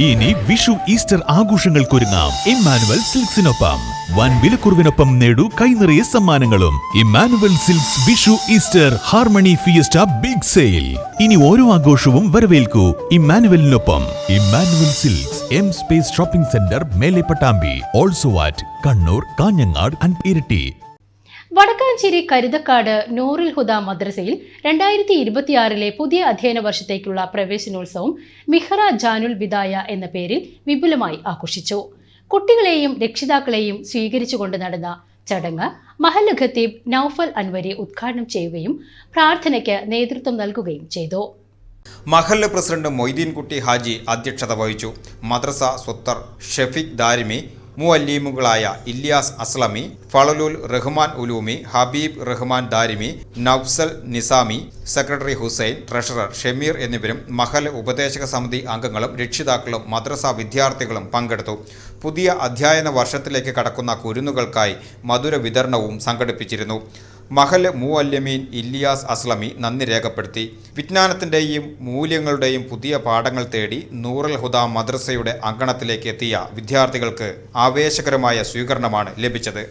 ഇനി വിഷു ഈസ്റ്റർ ആഘോഷങ്ങൾക്കൊരുങ്ങാം ഇമ്മാനുവൽ സിൽക്സിനൊപ്പം. വൻ വിലക്കുറവിനൊപ്പം നേടൂ കൈനിറയെ സമ്മാനങ്ങളും. Emmanuel Silks Vishu Easter harmony fiesta big sale. ഇനി ഓരോ ആഘോഷവും വരവേൽക്കൂ ഇമ്മാനുവലിനൊപ്പം. Emmanuel Silks M Space shopping centre, Mele Pattambi. Also at Kannur, Kanhangad and Iritty. Vadakkanchery Karuthakkad Nurul Huda മദ്രസയിൽ 2026 പുതിയ അധ്യയന വർഷത്തേക്കുള്ള പ്രവേശനോത്സവം മിഹ്റ ജാനുൽ ബിദായ എന്ന പേരിൽ വിപുലമായി ആഘോഷിച്ചു. കുട്ടികളെയും രക്ഷിതാക്കളെയും സ്വീകരിച്ചുകൊണ്ട് നടന്ന ചടങ്ങ് മഹല്ല് ഖത്തീബ് നൌഫൽ അൻവരി ഉദ്ഘാടനം ചെയ്യുകയും പ്രാർത്ഥനയ്ക്ക് നേതൃത്വം നൽകുകയും ചെയ്തു. മഹല്ല് പ്രസിഡന്റ് മൊയ്തീൻകുട്ടി ഹാജി അധ്യക്ഷത വഹിച്ചു. മദ്രസ സ്വത്തർ ഷഫീഖ് ദാരിമി, മുഅല്ലിമുകളായ ഇല്യാസ് അസ്ലമി, ഫളലുൽ റഹ്മാൻ ഉലൂമി, ഹബീബ് റഹ്മാൻ ദാരിമി, നഫ്സൽ നിസാമി, സെക്രട്ടറി ഹുസൈൻ, ട്രഷറർ ഷമീർ എന്നിവരും മഹല്ല് ഉപദേശക സമിതി അംഗങ്ങളും രക്ഷിതാക്കളും മദ്രസ വിദ്യാർത്ഥികളും പങ്കെടുത്തു. പുതിയ അധ്യയന വർഷത്തിലേക്ക് കടക്കുന്ന കുരുന്നുകൾക്കായി മധുര വിതരണവും സംഘടിപ്പിച്ചിരുന്നു. മഹല്ല് മുഅല്ലിമീൻ ഇല്യാസ് അസ്ലമി നന്ദി രേഖപ്പെടുത്തി. വിജ്ഞാനത്തിൻ്റെയും മൂല്യങ്ങളുടെയും പുതിയ പാഠങ്ങൾ തേടി നൂറുൽ ഹുദ മദ്രസയുടെ അങ്കണത്തിലേക്ക് എത്തിയ വിദ്യാർത്ഥികൾക്ക് ആവേശകരമായ സ്വീകരണമാണ് ലഭിച്ചത്.